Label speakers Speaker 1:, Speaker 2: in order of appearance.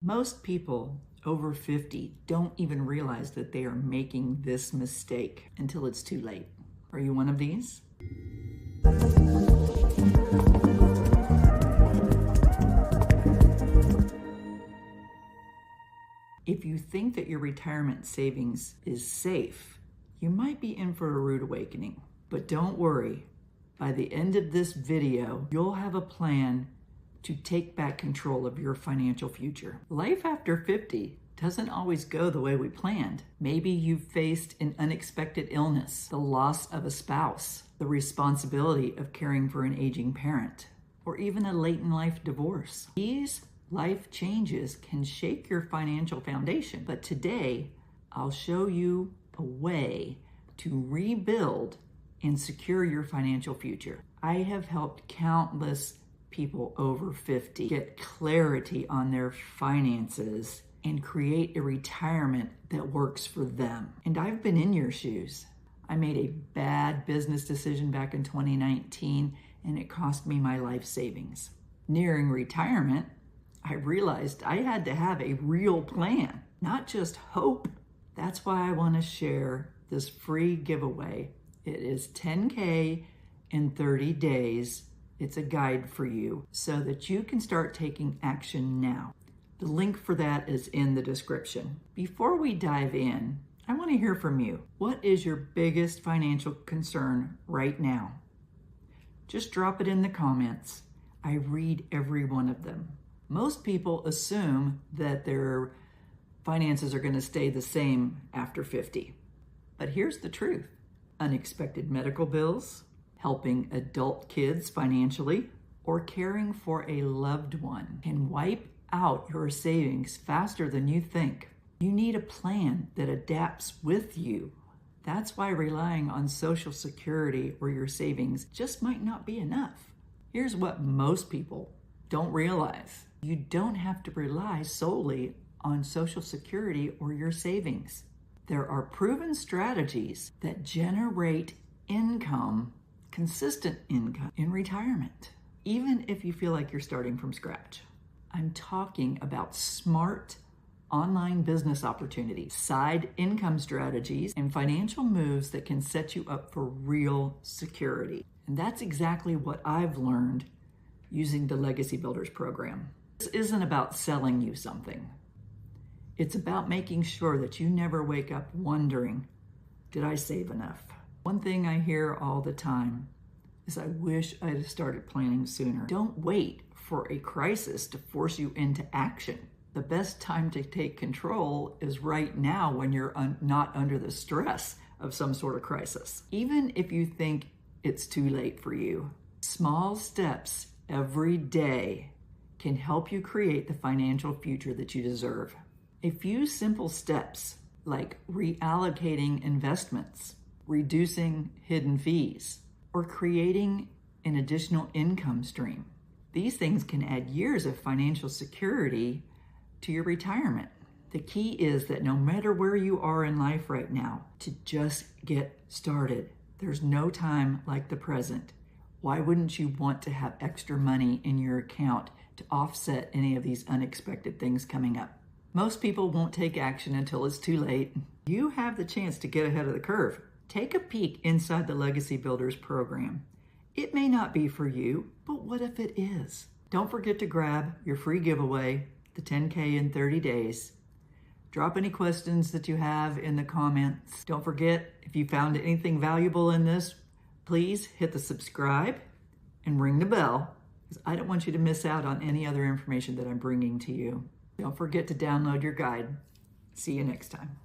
Speaker 1: Most people over 50 don't even realize that they are making this mistake until it's too late. Are you one of these? If you think that your retirement savings is safe, you might be in for a rude awakening. But don't worry, by the end of this video, you'll have a plan to take back control of your financial future. Life after 50 doesn't always go the way we planned. Maybe you've faced an unexpected illness, the loss of a spouse, the responsibility of caring for an aging parent, or even a late-in-life divorce. These life changes can shake your financial foundation, but today I'll show you a way to rebuild and secure your financial future. I have helped countless people over 50 get clarity on their finances and create a retirement that works for them. And I've been in your shoes. I made a bad business decision back in 2019 and it cost me my life savings. Nearing retirement, I realized I had to have a real plan, not just hope. That's why I want to share this free giveaway. It is 10K in 30 days. It's a guide for you so that you can start taking action now. The link for that is in the description. Before we dive in, I want to hear from you. What is your biggest financial concern right now? Just drop it in the comments. I read every one of them. Most people assume that their finances are going to stay the same after 50. But here's the truth. Unexpected medical bills, helping adult kids financially, or caring for a loved one can wipe out your savings faster than you think. You need a plan that adapts with you. That's why relying on Social Security or your savings just might not be enough. Here's what most people don't realize. You don't have to rely solely on Social Security or your savings. There are proven strategies that generate income, consistent income in retirement, even if you feel like you're starting from scratch. I'm talking about smart online business opportunities, side income strategies, and financial moves that can set you up for real security. And that's exactly what I've learned using the Legacy Builders program. This isn't about selling you something. It's about making sure that you never wake up wondering, did I save enough? One thing I hear all the time is I wish I'd have started planning sooner. Don't wait for a crisis to force you into action. The best time to take control is right now when you're not under the stress of some sort of crisis. Even if you think it's too late for you, small steps every day can help you create the financial future that you deserve. A few simple steps like reallocating investments, reducing hidden fees, or creating an additional income stream. These things can add years of financial security to your retirement. The key is that no matter where you are in life right now, to just get started. There's no time like the present. Why wouldn't you want to have extra money in your account to offset any of these unexpected things coming up? Most people won't take action until it's too late. You have the chance to get ahead of the curve. Take a peek inside the Legacy Builders program. It may not be for you, but what if it is? Don't forget to grab your free giveaway, the 10K in 30 days. Drop any questions that you have in the comments. Don't forget, if you found anything valuable in this, please hit the subscribe and ring the bell, because I don't want you to miss out on any other information that I'm bringing to you. Don't forget to download your guide. See you next time.